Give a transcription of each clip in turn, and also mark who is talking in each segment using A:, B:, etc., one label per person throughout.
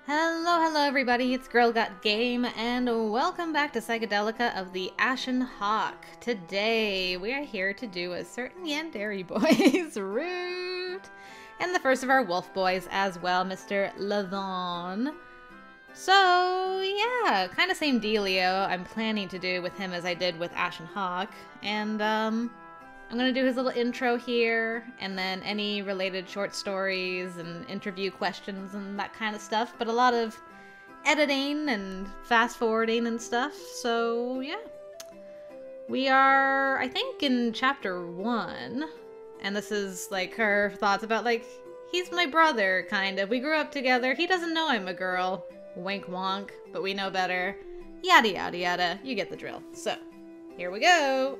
A: Hello everybody, it's GirlGotGame, and welcome back to Psychedelica of the Ashen Hawk. Today, we are here to do a certain yandere boys route, and the first of our wolf boys as well, Mr. Lavan. So, yeah, kind of same dealio I'm planning to do with him as I did with Ashen Hawk, and I'm gonna do his little intro here, and then any related short stories and interview questions and that kind of stuff, but a lot of editing and fast forwarding and stuff, so yeah. We are, I think, in chapter 1, and this is like her thoughts about, like, he's my brother, kind of. We grew up together. He doesn't know I'm a girl. Wink wonk, but we know better. Yada yada yada. You get the drill. So, here we go.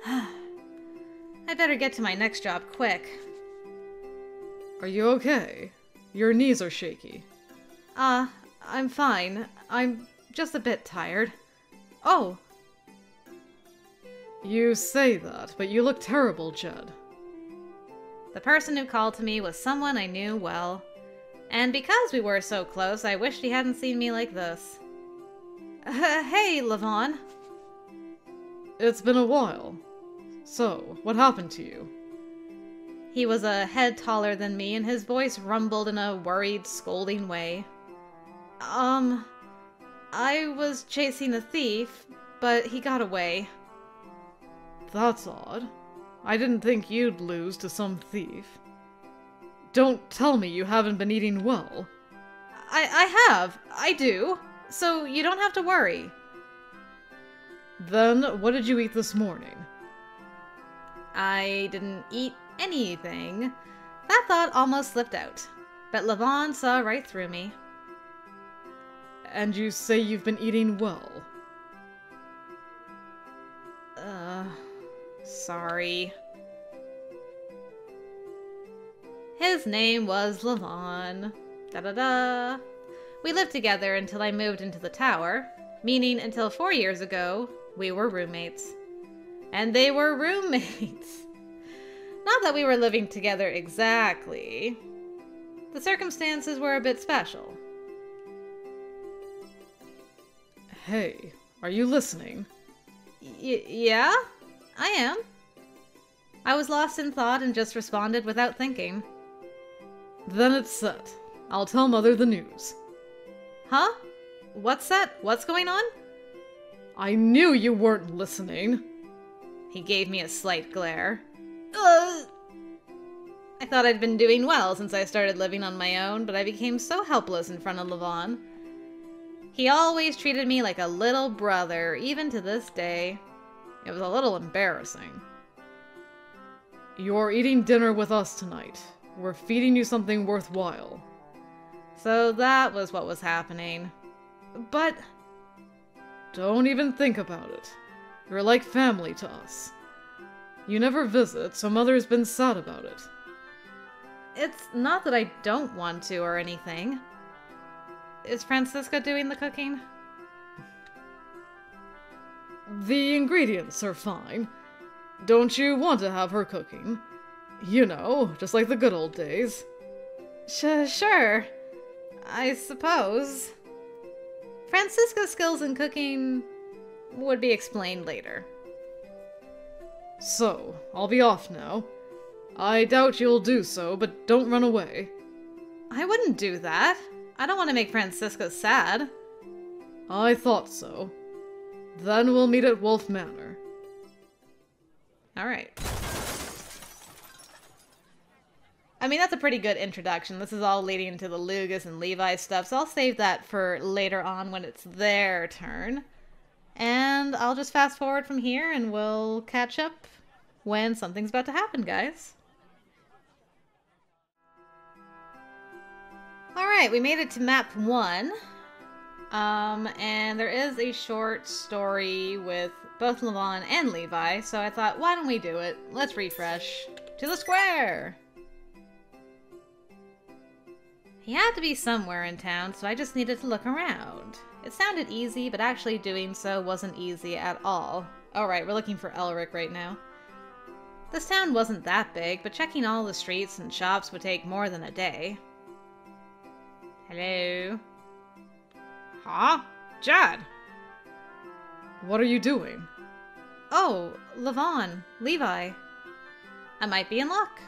A: I better get to my next job quick.
B: Are you okay? Your knees are shaky.
A: I'm fine. I'm just a bit tired. Oh!
B: You say that, but you look terrible, Jed.
A: The person who called to me was someone I knew well. And because we were so close, I wished he hadn't seen me like this. Hey, Lavan.
B: It's been a while. So, what happened to you?
A: He was a head taller than me, and his voice rumbled in a worried, scolding way. I was chasing a thief, but he got away.
B: That's odd. I didn't think you'd lose to some thief. Don't tell me you haven't been eating well.
A: I have. I do. So you don't have to worry.
B: Then, what did you eat this morning?
A: I didn't eat anything. That thought almost slipped out, but Lavan saw right through me.
B: And you say you've been eating well?
A: Sorry. His name was Lavan. Da-da-da. We lived together until I moved into the tower, meaning until 4 years ago, we were roommates. And they were roommates. Not that we were living together exactly. The circumstances were a bit special.
B: Hey, are you listening?
A: Yeah? I am. I was lost in thought and just responded without thinking.
B: Then it's set. I'll tell Mother the news.
A: Huh? What's that? What's going on?
B: I knew you weren't listening.
A: He gave me a slight glare. I thought I'd been doing well since I started living on my own, but I became so helpless in front of Lavan. He always treated me like a little brother, even to this day. It was a little embarrassing.
B: You're eating dinner with us tonight. We're feeding you something worthwhile.
A: So that was what was happening. But...
B: Don't even think about it. You're like family to us. You never visit, so Mother's been sad about it.
A: It's not that I don't want to or anything. Is Francisca doing the cooking?
B: The ingredients are fine. Don't you want to have her cooking? You know, just like the good old days.
A: Sure. I suppose. Francisca's skills in cooking would be explained later.
B: So, I'll be off now. I doubt you'll do so, but don't run away.
A: I wouldn't do that. I don't want to make Francisca sad.
B: I thought so. Then we'll meet at Wolf Manor.
A: Alright. I mean, that's a pretty good introduction. This is all leading into the Lugas and Levi stuff, so I'll save that for later on when it's their turn. And I'll just fast forward from here and we'll catch up when something's about to happen, guys. Alright, we made it to map 1. And there is a short story with both Lavan and Levi, so I thought, why don't we do it? Let's refresh. To the square! He had to be somewhere in town, so I just needed to look around. It sounded easy, but actually doing so wasn't easy at all. Oh right, we're looking for Elric right now. This town wasn't that big, but checking all the streets and shops would take more than a day. Hello?
B: Huh? Jad! What are you doing?
A: Oh, Lavan, Levi. I might be in luck.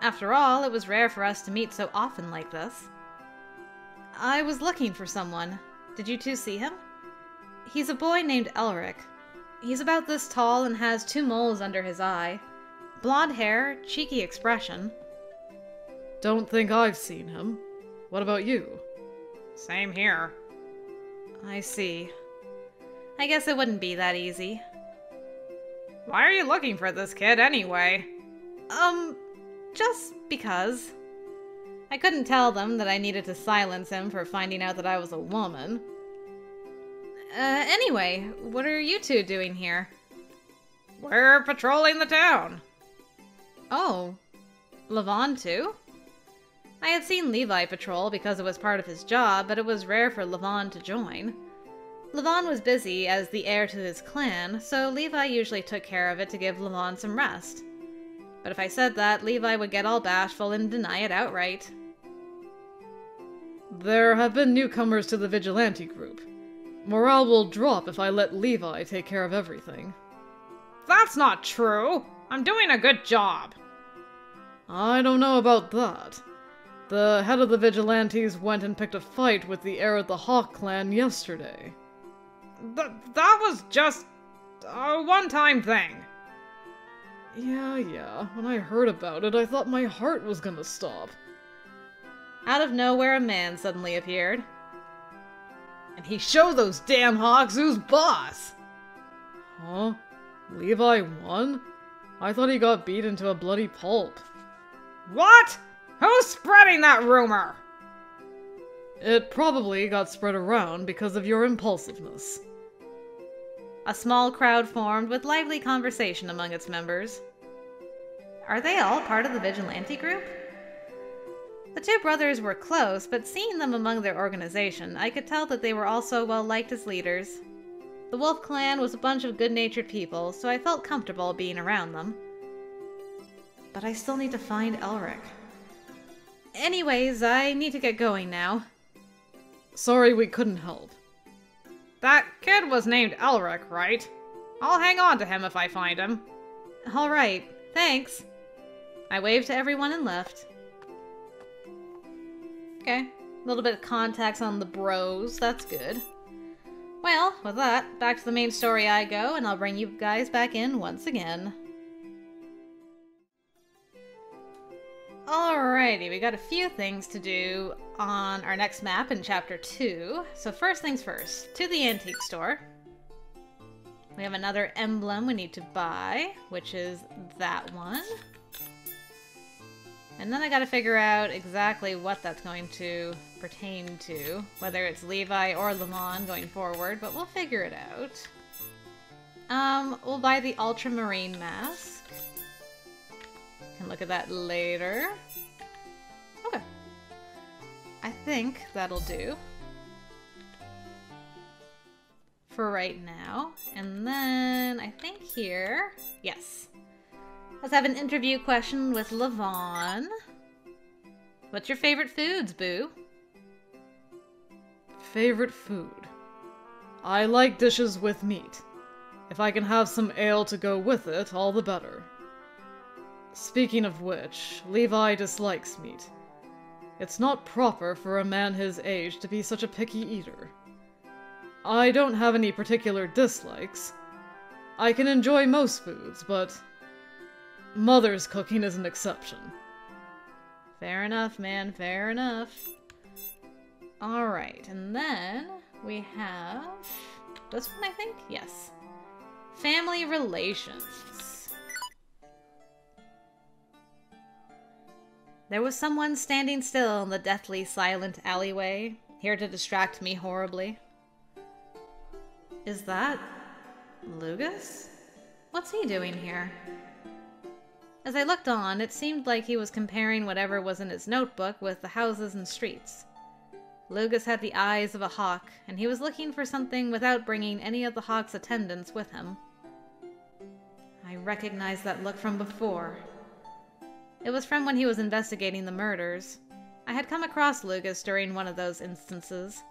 A: After all, it was rare for us to meet so often like this. I was looking for someone. Did you two see him? He's a boy named Elric. He's about this tall and has 2 moles under his eye. Blonde hair, cheeky expression.
B: Don't think I've seen him. What about you?
C: Same here.
A: I see. I guess it wouldn't be that easy.
C: Why are you looking for this kid anyway?
A: Just because. I couldn't tell them that I needed to silence him for finding out that I was a woman. Anyway, what are you two doing here?
C: We're patrolling the town.
A: Oh, Lavan too? I had seen Levi patrol because it was part of his job, but it was rare for Lavan to join. Lavan was busy as the heir to his clan, so Levi usually took care of it to give Lavan some rest. But if I said that, Levi would get all bashful and deny it outright.
B: There have been newcomers to the vigilante group. Morale will drop if I let Levi take care of everything.
C: That's not true. I'm doing a good job.
B: I don't know about that. The head of the vigilantes went and picked a fight with the heir of the Hawk clan yesterday.
C: That was just a one-time thing.
B: Yeah. When I heard about it, I thought my heart was gonna stop.
A: Out of nowhere, a man suddenly appeared.
C: And he showed those damn Hawks who's boss.
B: Huh? Levi won? I thought he got beat into a bloody pulp.
C: What? Who's spreading that rumor?
B: It probably got spread around because of your impulsiveness.
A: A small crowd formed with lively conversation among its members. Are they all part of the vigilante group? The 2 brothers were close, but seeing them among their organization, I could tell that they were also well liked as leaders. The Wolf clan was a bunch of good-natured people, so I felt comfortable being around them. But I still need to find Elric. Anyways, I need to get going now.
B: Sorry we couldn't help.
C: That kid was named Elric, right? I'll hang on to him if I find him.
A: Alright, thanks. I waved to everyone and left. Okay, a little bit of context on the bros, that's good. Well, with that, back to the main story I go, and I'll bring you guys back in once again. Alrighty, we got a few things to do on our next map in Chapter 2. So first things first, to the antique store. We have another emblem we need to buy, which is that one. And then I gotta figure out exactly what that's going to pertain to, whether it's Levi or Lavan going forward, but we'll figure it out. We'll buy the ultramarine mask. Can look at that later. Okay. I think that'll do for right now. And then I think here, yes. Let's have an interview question with Lavan. What's your favorite foods, Boo?
B: Favorite food? I like dishes with meat. If I can have some ale to go with it, all the better. Speaking of which, Levi dislikes meat. It's not proper for a man his age to be such a picky eater. I don't have any particular dislikes. I can enjoy most foods, but Mother's cooking is an exception.
A: Fair enough, man, fair enough. Alright, and then we have this one, I think? Yes. Family relations. There was someone standing still in the deathly silent alleyway, here to distract me horribly. Is that Lugus? What's he doing here? As I looked on, it seemed like he was comparing whatever was in his notebook with the houses and streets. Lugus had the eyes of a hawk, and he was looking for something without bringing any of the hawk's attendants with him. I recognized that look from before. It was from when he was investigating the murders. I had come across Lucas during one of those instances.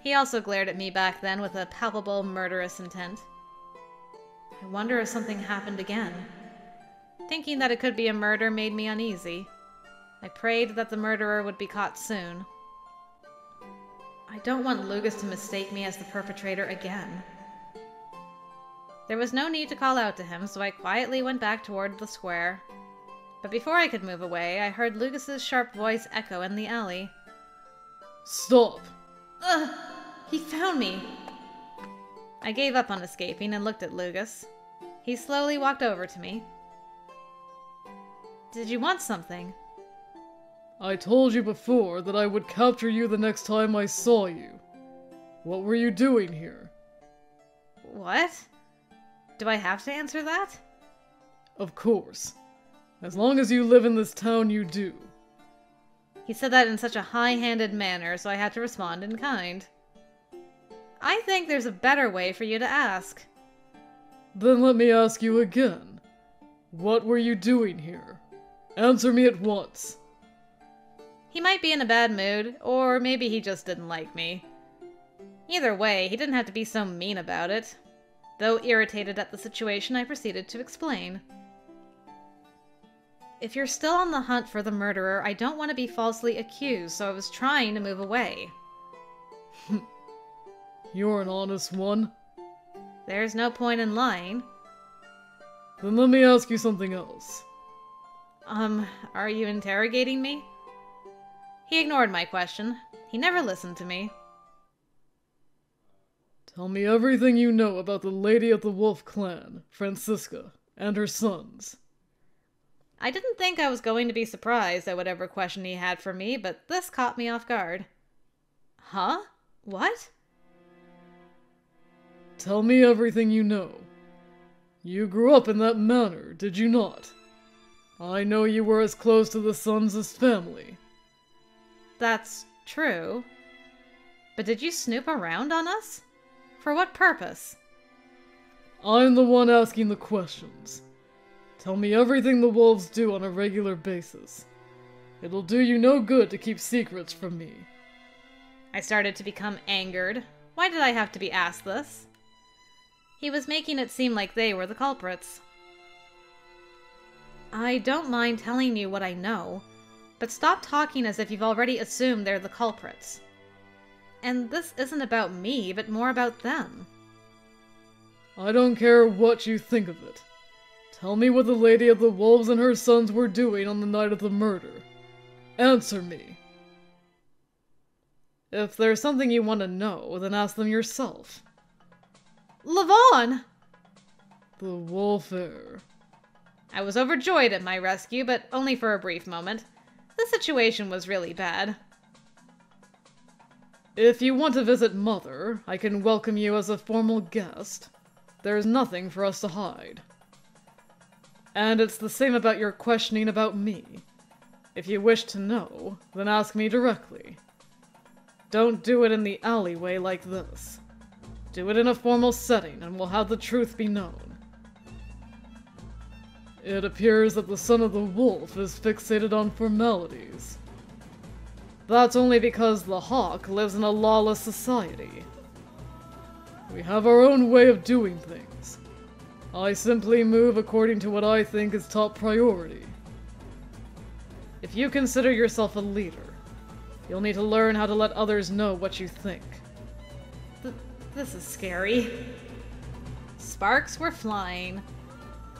A: He also glared at me back then with a palpable, murderous intent. I wonder if something happened again. Thinking that it could be a murder made me uneasy. I prayed that the murderer would be caught soon. I don't want Lucas to mistake me as the perpetrator again. There was no need to call out to him, so I quietly went back toward the square. But before I could move away, I heard Lucas's sharp voice echo in the alley.
B: Stop!
A: Ugh! He found me! I gave up on escaping and looked at Lucas. He slowly walked over to me. Did you want something?
B: I told you before that I would capture you the next time I saw you. What were you doing here?
A: What? Do I have to answer that?
B: Of course. As long as you live in this town, you do.
A: He said that in such a high-handed manner, so I had to respond in kind. I think there's a better way for you to ask.
B: Then let me ask you again. What were you doing here? Answer me at once.
A: He might be in a bad mood, or maybe he just didn't like me. Either way, he didn't have to be so mean about it. Though irritated at the situation, I proceeded to explain. If you're still on the hunt for the murderer, I don't want to be falsely accused, so I was trying to move away.
B: You're an honest one.
A: There's no point in lying.
B: Then let me ask you something else.
A: Are you interrogating me? He ignored my question. He never listened to me.
B: Tell me everything you know about the Lady of the Wolf clan, Francisca, and her sons.
A: I didn't think I was going to be surprised at whatever question he had for me, but this caught me off guard. Huh? What?
B: Tell me everything you know. You grew up in that manor, did you not? I know you were as close to the sons as family.
A: That's true. But did you snoop around on us? For what purpose?
B: I'm the one asking the questions. Tell me everything the wolves do on a regular basis. It'll do you no good to keep secrets from me.
A: I started to become angered. Why did I have to be asked this? He was making it seem like they were the culprits. I don't mind telling you what I know, but stop talking as if you've already assumed they're the culprits. And this isn't about me, but more about them.
B: I don't care what you think of it. Tell me what the Lady of the Wolves and her sons were doing on the night of the murder. Answer me. If there's something you want to know, then ask them yourself.
A: Lavan!
B: The wolf heir.
A: I was overjoyed at my rescue, but only for a brief moment. The situation was really bad.
B: If you want to visit Mother, I can welcome you as a formal guest. There's nothing for us to hide. And it's the same about your questioning about me. If you wish to know, then ask me directly. Don't do it in the alleyway like this. Do it in a formal setting, and we'll have the truth be known. It appears that the son of the wolf is fixated on formalities. That's only because the hawk lives in a lawless society. We have our own way of doing things. I simply move according to what I think is top priority. If you consider yourself a leader, you'll need to learn how to let others know what you think.
A: This is scary. Sparks were flying.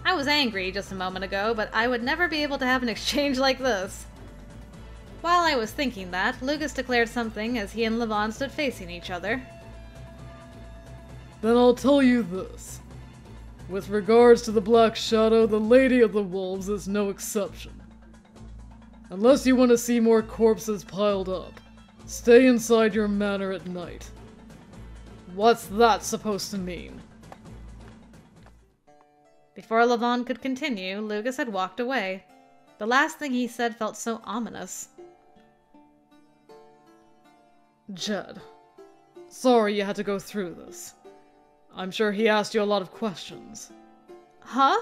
A: I was angry just a moment ago, but I would never be able to have an exchange like this. While I was thinking that, Lucas declared something as he and Lavan stood facing each other.
B: Then I'll tell you this. With regards to the Black Shadow, the Lady of the Wolves is no exception. Unless you want to see more corpses piled up, stay inside your manor at night. What's that supposed to mean?
A: Before Lavan could continue, Lucas had walked away. The last thing he said felt so ominous.
B: Jed, sorry you had to go through this. I'm sure he asked you a lot of questions.
A: Huh?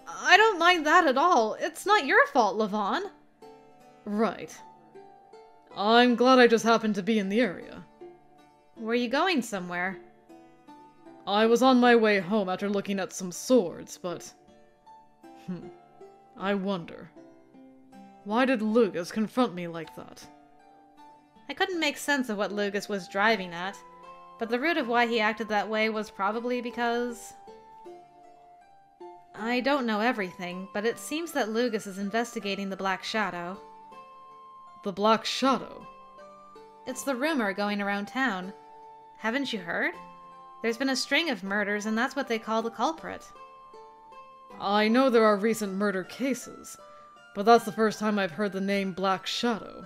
A: I don't mind that at all. It's not your fault, Lavan.
B: Right. I'm glad I just happened to be in the area.
A: Were you going somewhere?
B: I was on my way home after looking at some swords, but... I wonder. Why did Lucas confront me like that?
A: I couldn't make sense of what Lucas was driving at, but the root of why he acted that way was probably because... I don't know everything, but it seems that Lucas is investigating the Black Shadow.
B: The Black Shadow?
A: It's the rumor going around town. Haven't you heard? There's been a string of murders, and that's what they call the culprit.
B: I know there are recent murder cases, but that's the first time I've heard the name Black Shadow.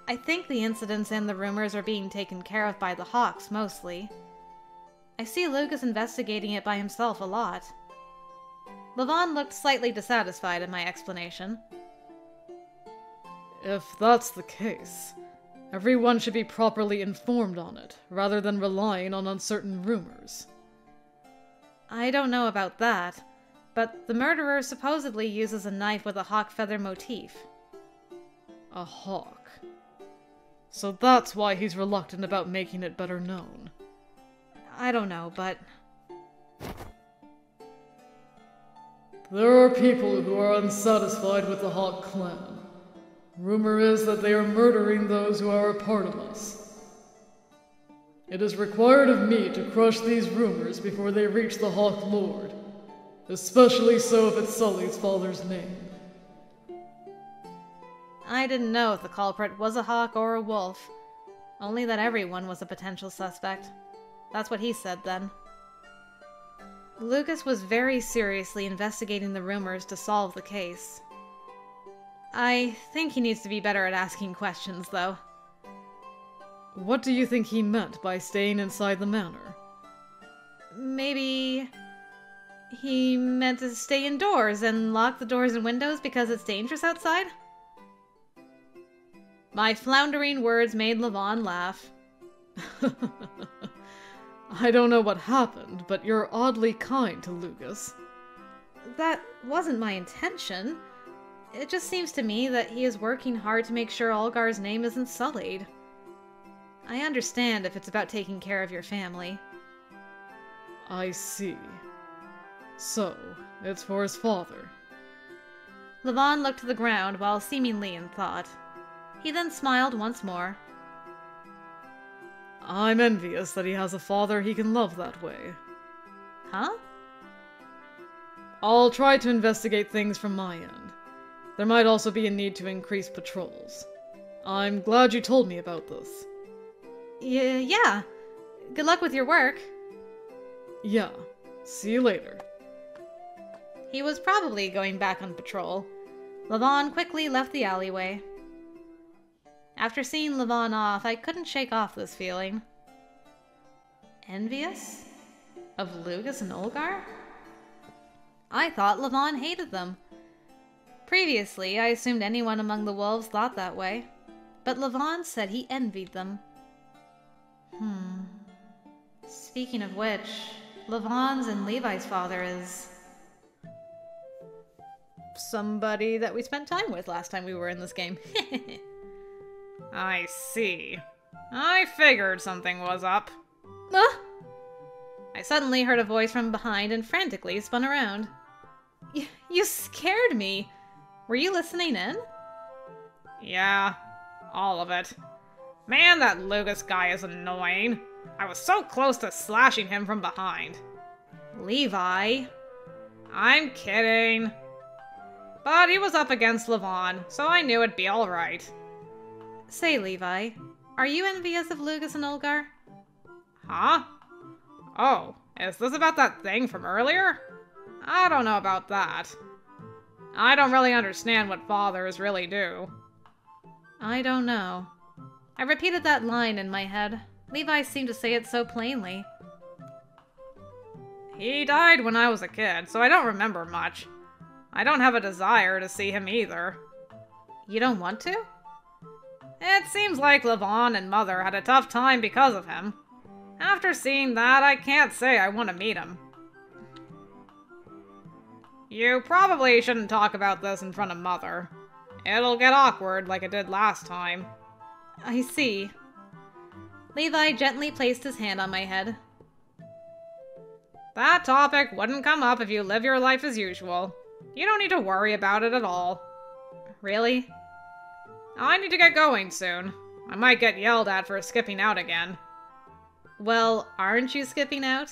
A: I think the incidents and the rumors are being taken care of by the Hawks, mostly. I see Lucas investigating it by himself a lot. Lavan looked slightly dissatisfied at my explanation.
B: If that's the case, everyone should be properly informed on it, rather than relying on uncertain rumors.
A: I don't know about that, but the murderer supposedly uses a knife with a hawk feather motif.
B: A hawk. So that's why he's reluctant about making it better known.
A: I don't know, but...
B: There are people who are unsatisfied with the Hawk clan. Rumor is that they are murdering those who are a part of us. It is required of me to crush these rumors before they reach the Hawk Lord, especially so if it sullies father's name.
A: I didn't know if the culprit was a hawk or a wolf, only that everyone was a potential suspect. That's what he said then. Lucas was very seriously investigating the rumors to solve the case. I think he needs to be better at asking questions, though.
B: What do you think he meant by staying inside the manor?
A: Maybe... he meant to stay indoors and lock the doors and windows because it's dangerous outside? My floundering words made Lavan laugh.
B: I don't know what happened, but you're oddly kind to Lucas.
A: That wasn't my intention. It just seems to me that he is working hard to make sure Olgar's name isn't sullied. I understand if it's about taking care of your family.
B: I see. So, it's for his father.
A: Lavan looked to the ground while seemingly in thought. He then smiled once more.
B: I'm envious that he has a father he can love that way.
A: Huh?
B: I'll try to investigate things from my end. There might also be a need to increase patrols. I'm glad you told me about this.
A: Yeah. Good luck with your work.
B: Yeah. See you later.
A: He was probably going back on patrol. Lavan quickly left the alleyway. After seeing Lavan off, I couldn't shake off this feeling. Envious? Of Lucas and Olgar? I thought Lavan hated them. Previously, I assumed anyone among the wolves thought that way, but Lavan said he envied them. Speaking of which, Lavan's and Levi's father is... somebody that we spent time with last time we were in this game.
C: I see. I figured something was up.
A: Ah! I suddenly heard a voice from behind and frantically spun around. You scared me! Were you listening in?
C: Yeah, all of it. Man, that Lucas guy is annoying. I was so close to slashing him from behind.
A: Levi?
C: I'm kidding. But he was up against Lavan, so I knew it'd be alright.
A: Say, Levi, are you envious of Lucas and Olgar?
C: Huh? Oh, is this about that thing from earlier? I don't know about that. I don't really understand what fathers really do.
A: I don't know. I repeated that line in my head. Levi seemed to say it so plainly.
C: He died when I was a kid, so I don't remember much. I don't have a desire to see him either.
A: You don't want to?
C: It seems like Lavan and Mother had a tough time because of him. After seeing that, I can't say I want to meet him. You probably shouldn't talk about this in front of Mother. It'll get awkward like it did last time.
A: I see. Levi gently placed his hand on my head.
C: That topic wouldn't come up if you live your life as usual. You don't need to worry about it at all.
A: Really?
C: I need to get going soon. I might get yelled at for skipping out again.
A: Well, aren't you skipping out?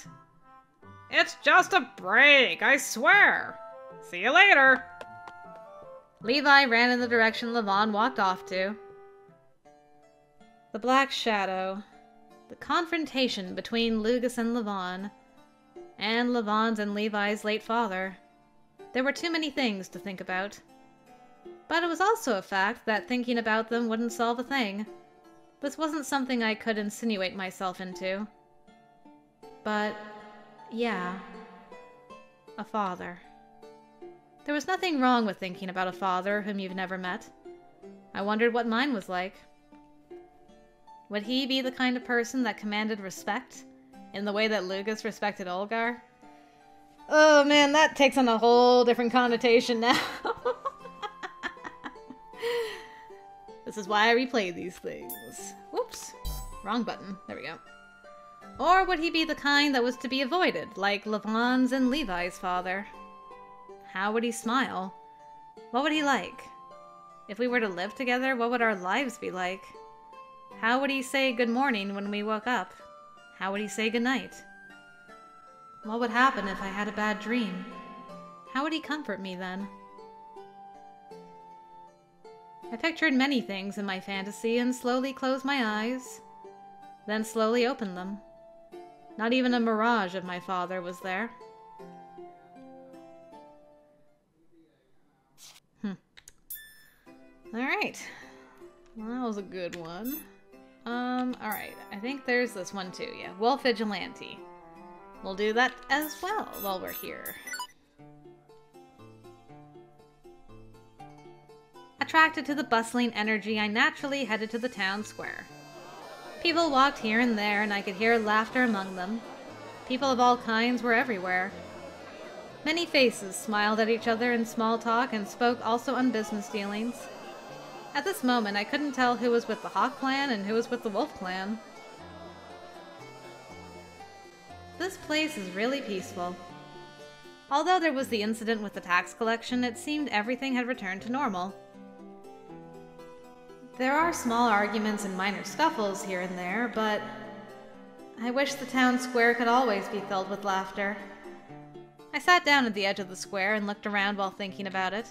C: It's just a break, I swear. See you later.
A: Levi ran in the direction Lavan walked off to. The Black Shadow. The confrontation between Lugus and Lavan. And Lavan's and Levi's late father. There were too many things to think about. But it was also a fact that thinking about them wouldn't solve a thing. This wasn't something I could insinuate myself into. But, yeah. A father. There was nothing wrong with thinking about a father whom you've never met. I wondered what mine was like. Would he be the kind of person that commanded respect, in the way that Lugus respected Olgar? Oh man, that takes on a whole different connotation now. This is why I replay these things. Whoops. Wrong button. There we go. Or would he be the kind that was to be avoided, like Lavan's and Levi's father? How would he smile? What would he like? If we were to live together, what would our lives be like? How would he say good morning when we woke up? How would he say good night? What would happen if I had a bad dream? How would he comfort me then? I pictured many things in my fantasy and slowly closed my eyes, then slowly opened them. Not even a mirage of my father was there. Alright. Well, that was a good one. Alright. I think there's this one too, yeah. Wolf Vigilante. We'll do that as well while we're here. Attracted to the bustling energy, I naturally headed to the town square. People walked here and there, and I could hear laughter among them. People of all kinds were everywhere. Many faces smiled at each other in small talk and spoke also on business dealings. At this moment, I couldn't tell who was with the Hawk clan and who was with the Wolf clan. This place is really peaceful. Although there was the incident with the tax collection, it seemed everything had returned to normal. There are small arguments and minor scuffles here and there, but I wish the town square could always be filled with laughter. I sat down at the edge of the square and looked around while thinking about it.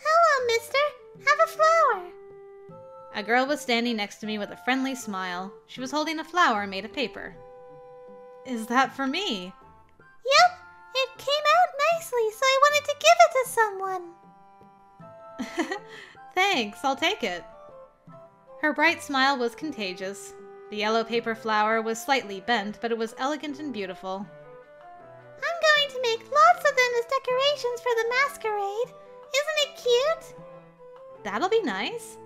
D: Hello, mister. Have a flower.
A: A girl was standing next to me with a friendly smile. She was holding a flower made of paper. Is that for me?
D: Yep, it came out nicely, so I wanted to give it to someone.
A: Thanks, I'll take it. Her bright smile was contagious. The yellow paper flower was slightly bent, but it was elegant and beautiful.
D: I'm going to make lots of them as decorations for the masquerade. Isn't it cute?
A: That'll be nice.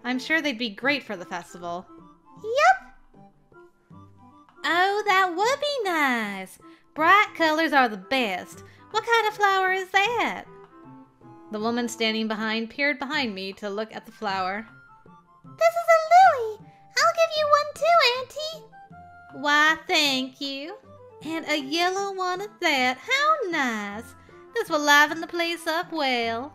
A: I'm sure they'd be great for the festival.
D: Yep.
A: Oh, that would be nice. Bright colors are the best. What kind of flower is that? The woman standing behind peered behind me to look at the flower.
D: This is a lily. I'll give you one too, Auntie.
A: Why, thank you. And a yellow one at that. How nice. This will liven the place up well.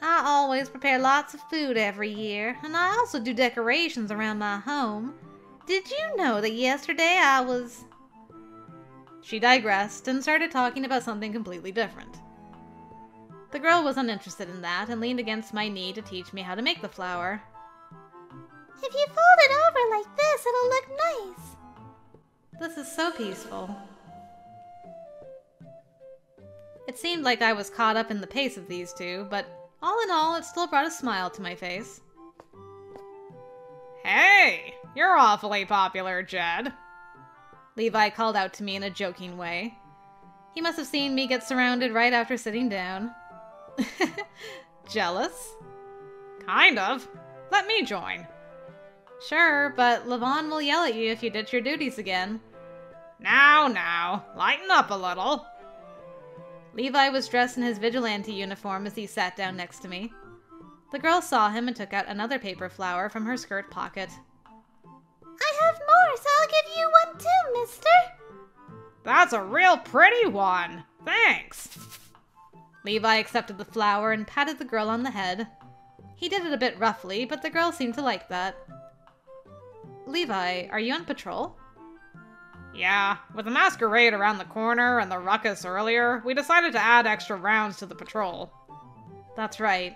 A: I always prepare lots of food every year, and I also do decorations around my home. Did you know that yesterday I was... She digressed and started talking about something completely different. The girl was uninterested in that and leaned against my knee to teach me how to make the flower.
D: If you fold it over like this, it'll look nice.
A: This is so peaceful. It seemed like I was caught up in the pace of these two, but all in all, it still brought a smile to my face.
C: Hey, you're awfully popular, Jed.
A: Levi called out to me in a joking way. He must have seen me get surrounded right after sitting down. Jealous?
C: Kind of. Let me join.
A: Sure, but Lavan will yell at you if you ditch your duties again.
C: Now, lighten up a little.
A: Levi was dressed in his vigilante uniform as he sat down next to me. The girl saw him and took out another paper flower from her skirt pocket.
D: I have more, so I'll give you one too, mister.
C: That's a real pretty one. Thanks.
A: Levi accepted the flower and patted the girl on the head. He did it a bit roughly, but the girl seemed to like that. Levi, are you on patrol?
C: Yeah, with the masquerade around the corner and the ruckus earlier, we decided to add extra rounds to the patrol.
A: That's right.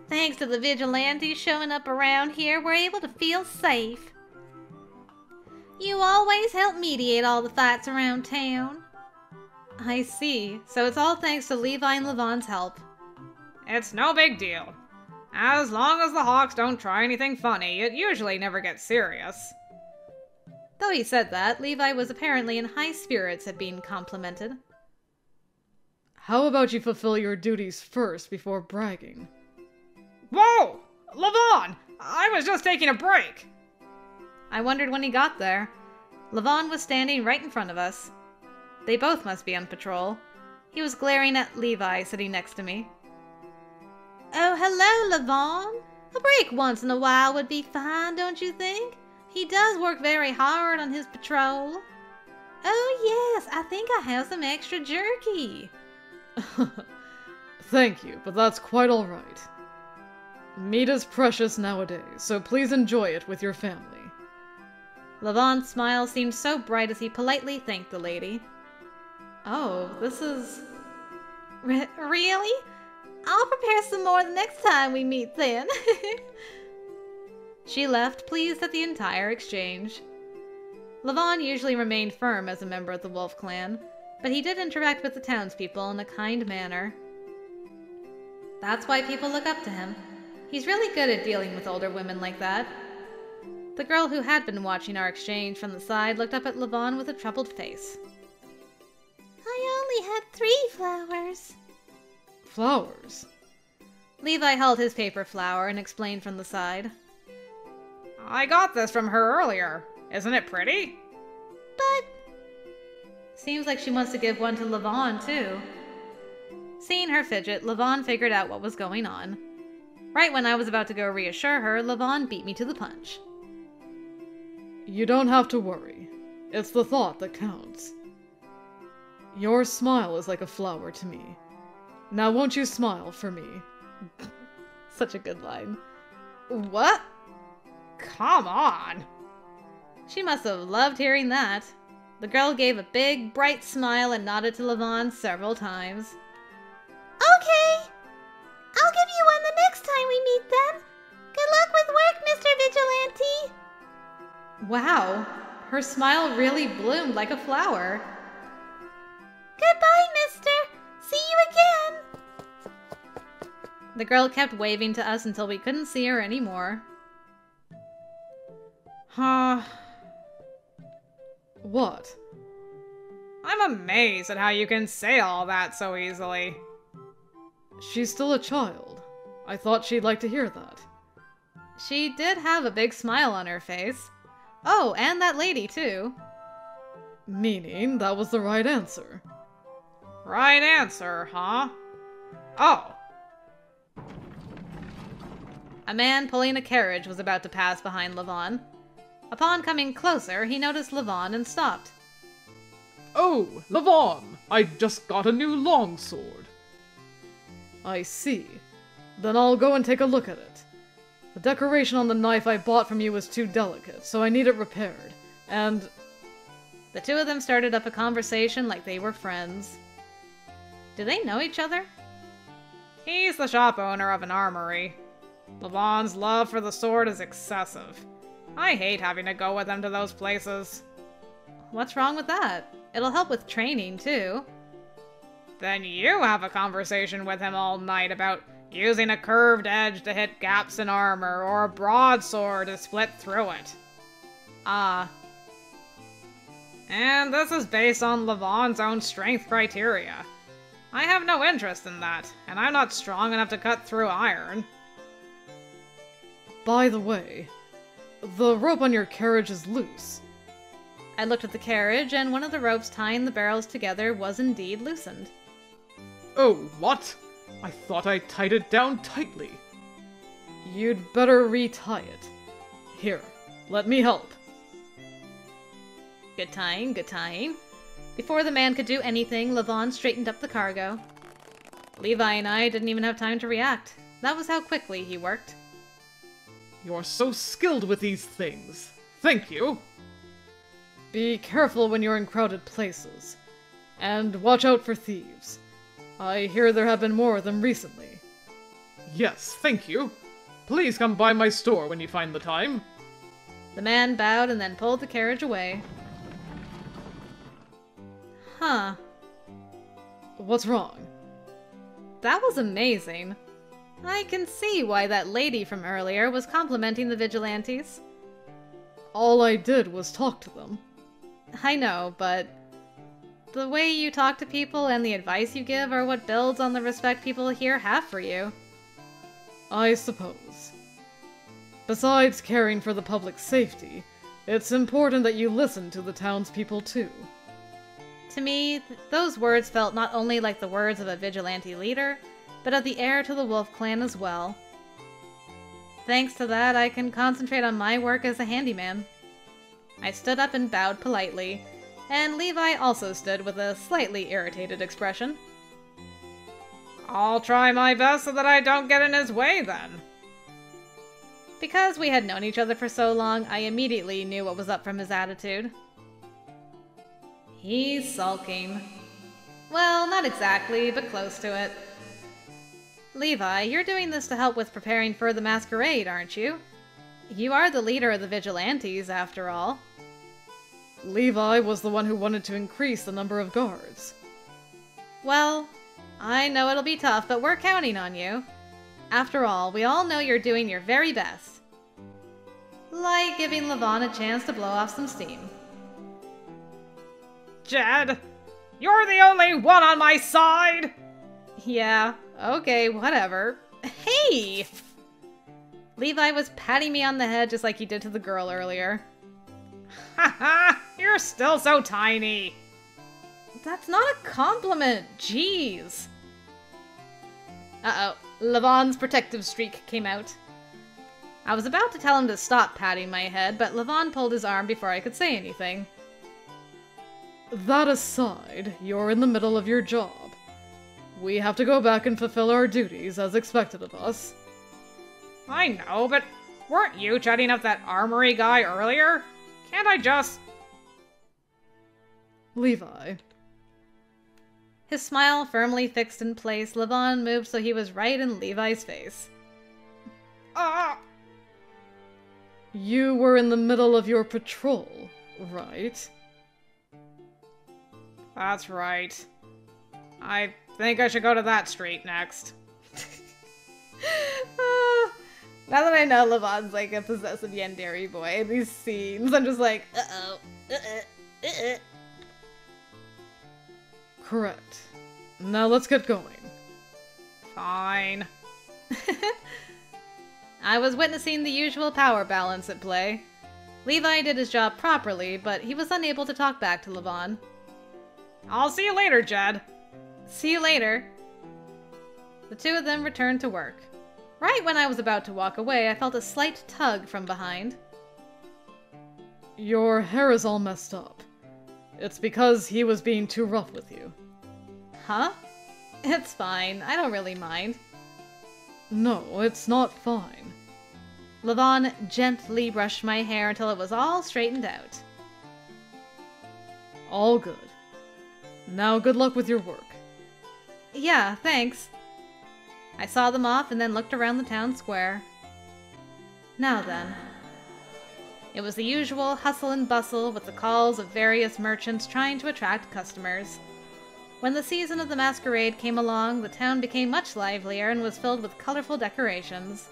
D: Thanks to the vigilantes showing up around here, we're able to feel safe. You always help mediate all the fights around town.
A: I see. So it's all thanks to Levi and Lavan's help.
C: It's no big deal. As long as the Hawks don't try anything funny, it usually never gets serious.
A: Though he said that, Levi was apparently in high spirits at being complimented.
B: How about you fulfill your duties first before bragging?
C: Whoa! Lavan! I was just taking a break!
A: I wondered when he got there. Lavan was standing right in front of us. They both must be on patrol. He was glaring at Levi sitting next to me.
D: Oh, hello, Lavan. A break once in a while would be fine, don't you think? He does work very hard on his patrol. Oh, yes, I think I have some extra jerky.
B: Thank you, but that's quite all right. Meat is precious nowadays, so please enjoy it with your family.
A: Lavan's smile seemed so bright as he politely thanked the lady. Oh, this is...
D: Really? I'll prepare some more the next time we meet then.
A: She left, pleased at the entire exchange. Lavan usually remained firm as a member of the Wolf Clan, but he did interact with the townspeople in a kind manner. That's why people look up to him. He's really good at dealing with older women like that. The girl who had been watching our exchange from the side looked up at Lavan with a troubled face.
D: I only had 3 flowers.
B: Flowers?
A: Levi held his paper flower and explained from the side.
C: I got this from her earlier. Isn't it pretty?
D: But...
A: Seems like she wants to give one to Lavan, too. Seeing her fidget, Lavan figured out what was going on. Right when I was about to go reassure her, Lavan beat me to the punch.
B: You don't have to worry. It's the thought that counts. Your smile is like a flower to me. Now won't you smile for me?
A: Such a good line. What?
C: Come on!
A: She must have loved hearing that. The girl gave a big, bright smile and nodded to Lavan several times.
D: Okay! I'll give you one the next time we meet then. Good luck with work, Mr. Vigilante!
A: Wow, her smile really bloomed like a flower.
D: Goodbye, mister! See you again!
A: The girl kept waving to us until we couldn't see her anymore.
C: Huh.
B: What?
C: I'm amazed at how you can say all that so easily.
B: She's still a child. I thought she'd like to hear that.
A: She did have a big smile on her face. Oh, and that lady, too.
B: Meaning that was the right answer.
C: Right answer, huh? Oh.
A: A man pulling a carriage was about to pass behind Lavan. Upon coming closer, he noticed Lavan and stopped.
E: Oh, Lavan! I just got a new longsword.
B: I see. Then I'll go and take a look at it. The decoration on the knife I bought from you was too delicate, so I need it repaired. And...
A: The two of them started up a conversation like they were friends. Do they know each other?
C: He's the shop owner of an armory. Lavan's love for the sword is excessive. I hate having to go with him to those places.
A: What's wrong with that? It'll help with training, too.
C: Then you have a conversation with him all night about using a curved edge to hit gaps in armor, or a broadsword to split through it.
A: Ah.
C: And this is based on Lavan's own strength criteria. I have no interest in that, and I'm not strong enough to cut through iron.
B: By the way, the rope on your carriage is loose.
A: I looked at the carriage, and one of the ropes tying the barrels together was indeed loosened.
E: Oh, what? I thought I tied it down tightly.
B: You'd better retie it. Here, let me help.
A: Good tying, good tying. Before the man could do anything, Lavan straightened up the cargo. Levi and I didn't even have time to react. That was how quickly he worked.
E: You're so skilled with these things. Thank you.
B: Be careful when you're in crowded places. And watch out for thieves. I hear there have been more of them recently.
E: Yes, thank you. Please come by my store when you find the time.
A: The man bowed and then pulled the carriage away. Huh.
B: What's wrong?
A: That was amazing. I can see why that lady from earlier was complimenting the vigilantes.
B: All I did was talk to them.
A: I know, but the way you talk to people and the advice you give are what builds on the respect people here have for you.
B: I suppose. Besides caring for the public's safety, it's important that you listen to the townspeople too.
A: To me, those words felt not only like the words of a vigilante leader, but of the heir to the Wolf Clan as well. Thanks to that, I can concentrate on my work as a handyman. I stood up and bowed politely, and Levi also stood with a slightly irritated expression.
C: I'll try my best so that I don't get in his way then.
A: Because we had known each other for so long, I immediately knew what was up from his attitude. He's sulking. Well, not exactly, but close to it. Levi, you're doing this to help with preparing for the masquerade, aren't you? You are the leader of the vigilantes, after all.
B: Levi was the one who wanted to increase the number of guards.
A: Well, I know it'll be tough, but we're counting on you. After all, we all know you're doing your very best. Like giving Lavan a chance to blow off some steam.
C: Jed, you're the only one on my side!
A: Yeah, okay, whatever. Hey! Levi was patting me on the head just like he did to the girl earlier.
C: Haha, you're still so tiny.
A: That's not a compliment, jeez. Uh-oh, Lavan's protective streak came out. I was about to tell him to stop patting my head, but Lavan pulled his arm before I could say anything.
B: That aside, you're in the middle of your job. We have to go back and fulfill our duties as expected of us.
C: I know, but weren't you chatting up that armory guy earlier? Can't I just...
B: Levi.
A: His smile firmly fixed in place, Lavan moved so he was right in Levi's face.
B: You were in the middle of your patrol, right?
C: That's right. I think I should go to that street next.
A: Now that I know Lavan's like a possessive yandere boy in these scenes, I'm just like, uh-oh,
B: Correct. Now let's get going.
C: Fine.
A: I was witnessing the usual power balance at play. Levi did his job properly, but he was unable to talk back to Lavan.
C: I'll see you later, Jed.
A: See you later. The two of them returned to work. Right when I was about to walk away, I felt a slight tug from behind.
B: Your hair is all messed up. It's because he was being too rough with you.
A: Huh? It's fine. I don't really mind.
B: No, it's not fine.
A: Lavan gently brushed my hair until it was all straightened out.
B: All good. Now good luck with your work.
A: Yeah, thanks. I saw them off and then looked around the town square. Now then. It was the usual hustle and bustle with the calls of various merchants trying to attract customers. When the season of the masquerade came along, the town became much livelier and was filled with colorful decorations.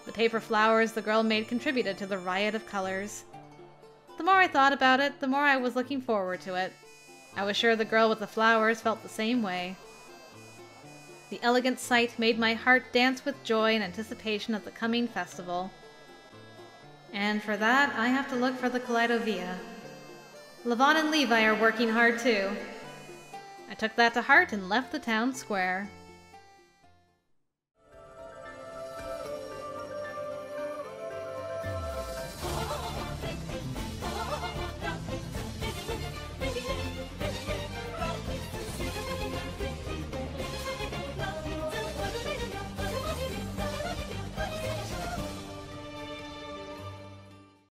A: The paper flowers the girl made contributed to the riot of colors. The more I thought about it, the more I was looking forward to it. I was sure the girl with the flowers felt the same way. The elegant sight made my heart dance with joy in anticipation of the coming festival. And for that, I have to look for the Kaleidovia. Lavan and Levi are working hard too. I took that to heart and left the town square.